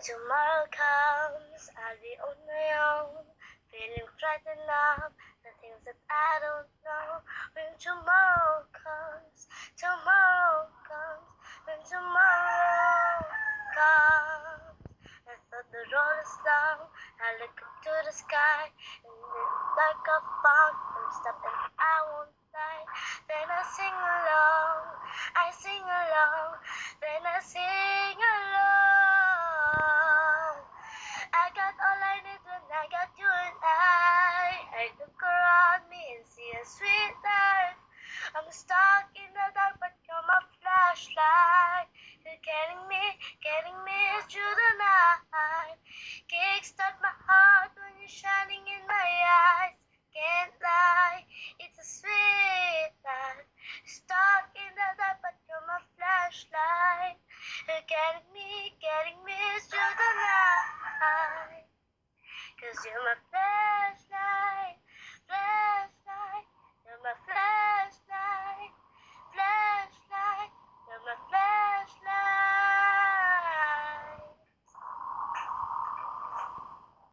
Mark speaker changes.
Speaker 1: tomorrow comes, I'll be on my own, feeling frightened of the things that I don't know. When tomorrow comes, when tomorrow comes. I thought the road is long, I look up to the sky, and the dark of fog, I'm stopped and I won't die. Then I sing along, then I sing along. I got all I need when I got you and I look around me and see a sweet life. I'm stuck in the dark, but you're my flashlight. You're getting me through the night. Kickstart my heart when you're shining in my eyes. Can't lie, it's a sweet life. Stuck in the dark, but you're my flashlight. You're getting me through the night. 'Cause you're my